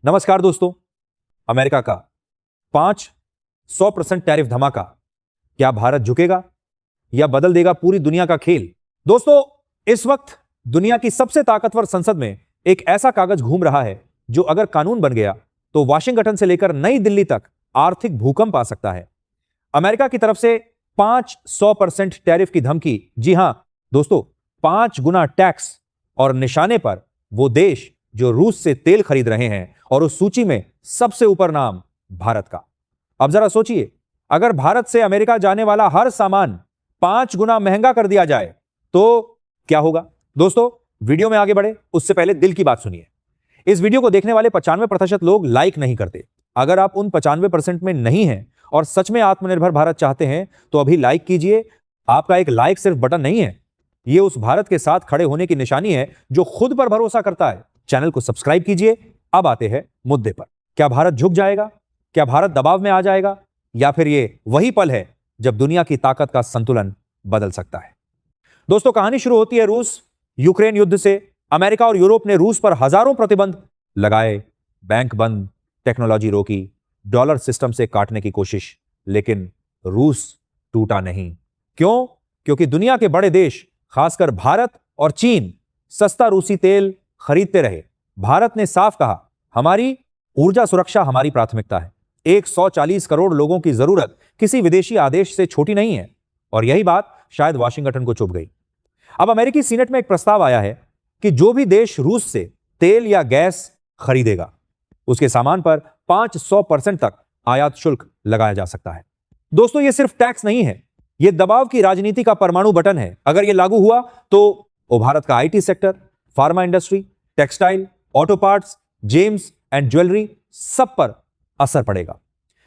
नमस्कार दोस्तों। अमेरिका का 500% टैरिफ धमाका, क्या भारत झुकेगा या बदल देगा पूरी दुनिया का खेल? दोस्तों, इस वक्त दुनिया की सबसे ताकतवर संसद में एक ऐसा कागज घूम रहा है जो अगर कानून बन गया तो वाशिंगटन से लेकर नई दिल्ली तक आर्थिक भूकंप आ सकता है। अमेरिका की तरफ से 500% टैरिफ की धमकी। जी हां दोस्तों, 5 गुना टैक्स, और निशाने पर वो देश जो रूस से तेल खरीद रहे हैं, और उस सूची में सबसे ऊपर नाम भारत का। अब जरा सोचिए, अगर भारत से अमेरिका जाने वाला हर सामान 5 गुना महंगा कर दिया जाए तो क्या होगा? दोस्तों, वीडियो में आगे बढ़े उससे पहले दिल की बात सुनिए। इस वीडियो को देखने वाले 95% लोग लाइक नहीं करते। अगर आप उन 95% में नहीं हैं और सच में आत्मनिर्भर भारत चाहते हैं तो अभी लाइक कीजिए। आपका एक लाइक सिर्फ बटन नहीं है, यह उस भारत के साथ खड़े होने की निशानी है जो खुद पर भरोसा करता है। चैनल को सब्सक्राइब कीजिए। अब आते हैं मुद्दे पर। क्या भारत झुक जाएगा? क्या भारत दबाव में आ जाएगा? या फिर यह वही पल है जब दुनिया की ताकत का संतुलन बदल सकता है? दोस्तों, कहानी शुरू होती है रूस यूक्रेन युद्ध से। अमेरिका और यूरोप ने रूस पर हजारों प्रतिबंध लगाए, बैंक बंद, टेक्नोलॉजी रोकी, डॉलर सिस्टम से काटने की कोशिश, लेकिन रूस टूटा नहीं। क्यों? क्योंकि दुनिया के बड़े देश, खासकर भारत और चीन, सस्ता रूसी तेल खरीदते रहे। भारत ने साफ कहा, हमारी ऊर्जा सुरक्षा हमारी प्राथमिकता है। 140 करोड़ लोगों की जरूरत किसी विदेशी आदेश से छोटी नहीं है। और यही बात शायद वाशिंगटन को चुभ गई। अब अमेरिकी सीनेट में एक प्रस्ताव आया है कि जो भी देश रूस से तेल या गैस खरीदेगा उसके सामान पर 500% तक आयात शुल्क लगाया जा सकता है। दोस्तों, यह सिर्फ टैक्स नहीं है, यह दबाव की राजनीति का परमाणु बटन है। अगर यह लागू हुआ तो भारत का IT sector, pharma industry, textile, auto parts, James and jewellery, सब पर असर पड़ेगा।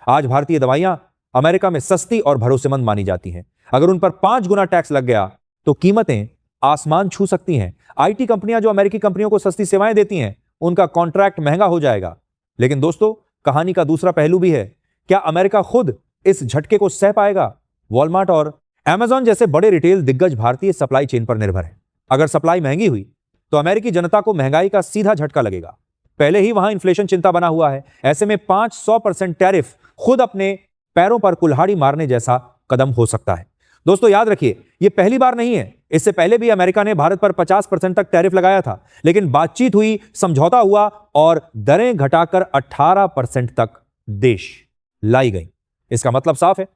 आज भारतीय दवाइयां अमेरिका में सस्ती और भरोसेमंद मानी जाती हैं। अगर उन पर 5 गुना टैक्स लग गया तो कीमतें आसमान छू सकती हैं। आईटी कंपनियां जो अमेरिकी कंपनियों को सस्ती सेवाएं देती हैं, उनका कॉन्ट्रैक्ट महंगा हो जाएगा। लेकिन दोस्तों, कहानी का दूसरा पहलू भी है। क्या अमेरिका खुद इस झटके को सह पाएगा? वॉलमार्ट और अमेजॉन जैसे बड़े रिटेल दिग्गज भारतीय सप्लाई चेन पर निर्भर है। अगर सप्लाई महंगी हुई तो अमेरिकी जनता को महंगाई का सीधा झटका लगेगा। पहले ही वहां इन्फ्लेशन चिंता बना हुआ है। ऐसे में 500% टैरिफ खुद अपने पैरों पर कुल्हाड़ी मारने जैसा कदम हो सकता है। दोस्तों, याद रखिए, यह पहली बार नहीं है। इससे पहले भी अमेरिका ने भारत पर 50% तक टैरिफ लगाया था, लेकिन बातचीत हुई, समझौता हुआ और दरें घटाकर 18% तक देश लाई गई। इसका मतलब साफ है,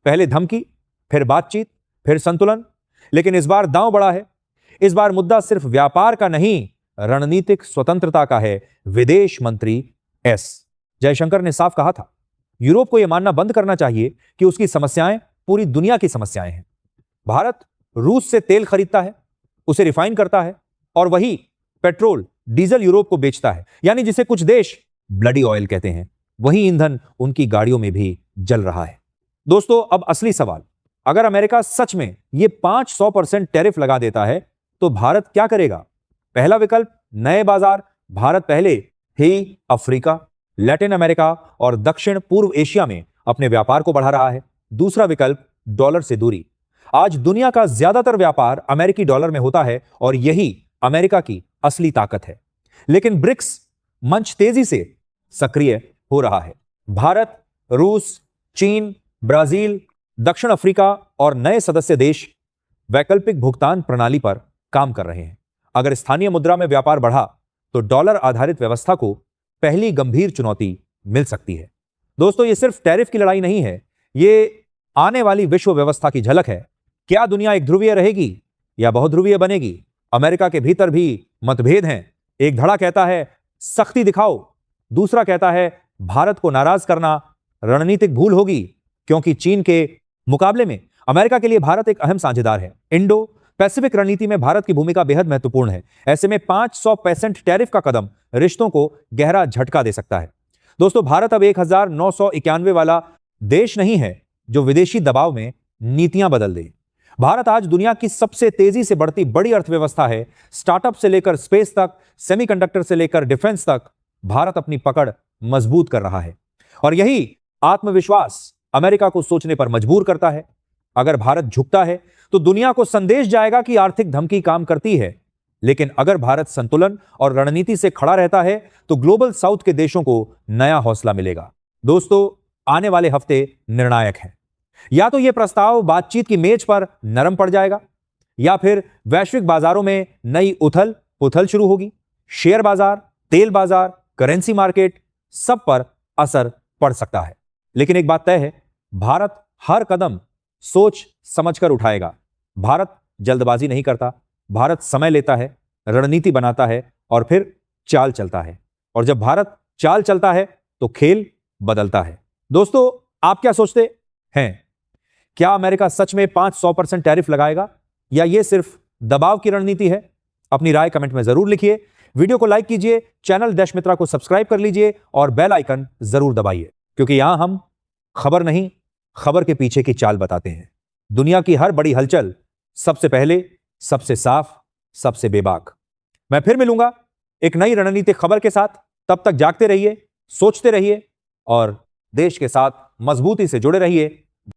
पहले धमकी, फिर बातचीत, फिर संतुलन। लेकिन इस बार दांव बड़ा है। इस बार मुद्दा सिर्फ व्यापार का नहीं, रणनीतिक स्वतंत्रता का है। विदेश मंत्री एस जयशंकर ने साफ कहा था, यूरोप को यह मानना बंद करना चाहिए कि उसकी समस्याएं पूरी दुनिया की समस्याएं हैं। भारत रूस से तेल खरीदता है, उसे रिफाइन करता है और वही पेट्रोल, डीजल यूरोप को बेचता है। यानी जिसे कुछ देश ब्लडी ऑयल कहते हैं, वही ईंधन उनकी गाड़ियों में भी जल रहा है। दोस्तों, अब असली सवाल, अगर अमेरिका सच में यह 500% टैरिफ लगा देता है तो भारत क्या करेगा? पहला विकल्प, नए बाजार। भारत पहले ही अफ्रीका, लैटिन अमेरिका और दक्षिण पूर्व एशिया में अपने व्यापार को बढ़ा रहा है। दूसरा विकल्प, डॉलर से दूरी। आज दुनिया का ज्यादातर व्यापार अमेरिकी डॉलर में होता है और यही अमेरिका की असली ताकत है। लेकिन ब्रिक्स मंच तेजी से सक्रिय हो रहा है। भारत, रूस, चीन, ब्राजील, दक्षिण अफ्रीका और नए सदस्य देश वैकल्पिक भुगतान प्रणाली पर काम कर रहे हैं। अगर स्थानीय मुद्रा में व्यापार बढ़ा तो डॉलर आधारित व्यवस्था को पहली गंभीर चुनौती मिल सकती है। दोस्तों, यह सिर्फ टैरिफ की लड़ाई नहीं है, यह आने वाली विश्व व्यवस्था की झलक है। क्या दुनिया एक ध्रुवीय रहेगी या बहुध्रुवीय बनेगी? अमेरिका के भीतर भी मतभेद हैं। एक धड़ा कहता है सख्ती दिखाओ, दूसरा कहता है भारत को नाराज करना रणनीतिक भूल होगी, क्योंकि चीन के मुकाबले में अमेरिका के लिए भारत एक अहम साझेदार है। इंडो पैसिफिक रणनीति में भारत की भूमिका बेहद महत्वपूर्ण है। ऐसे में 500% टैरिफ का कदम रिश्तों को गहरा झटका दे सकता है। दोस्तों, भारत अब 1991 वाला देश नहीं है जो विदेशी दबाव में नीतियां बदल दे। भारत आज दुनिया की सबसे तेजी से बढ़ती बड़ी अर्थव्यवस्था है। स्टार्टअप से लेकर स्पेस तक, सेमीकंडक्टर से लेकर डिफेंस तक भारत अपनी पकड़ मजबूत कर रहा है। और यही आत्मविश्वास अमेरिका को सोचने पर मजबूर करता है। अगर भारत झुकता है तो दुनिया को संदेश जाएगा कि आर्थिक धमकी काम करती है। लेकिन अगर भारत संतुलन और रणनीति से खड़ा रहता है तो ग्लोबल साउथ के देशों को नया हौसला मिलेगा। दोस्तों, आने वाले हफ्ते निर्णायक हैं। या तो यह प्रस्ताव बातचीत की मेज पर नरम पड़ जाएगा, या फिर वैश्विक बाजारों में नई उथल पुथल शुरू होगी। शेयर बाजार, तेल बाजार, करेंसी मार्केट, सब पर असर पड़ सकता है। लेकिन एक बात तय है, भारत हर कदम सोच समझकर उठाएगा। भारत जल्दबाजी नहीं करता, भारत समय लेता है, रणनीति बनाता है और फिर चाल चलता है। और जब भारत चाल चलता है तो खेल बदलता है। दोस्तों, आप क्या सोचते हैं? क्या अमेरिका सच में 500% टैरिफ लगाएगा, या यह सिर्फ दबाव की रणनीति है? अपनी राय कमेंट में जरूर लिखिए। वीडियो को लाइक कीजिए, चैनल देश मित्रा को सब्सक्राइब कर लीजिए और बेल आइकन जरूर दबाइए, क्योंकि यहां हम खबर नहीं, खबर के पीछे की चाल बताते हैं। दुनिया की हर बड़ी हलचल सबसे पहले, सबसे साफ, सबसे बेबाक। मैं फिर मिलूंगा एक नई रणनीतिक खबर के साथ। तब तक जागते रहिए, सोचते रहिए और देश के साथ मजबूती से जुड़े रहिए।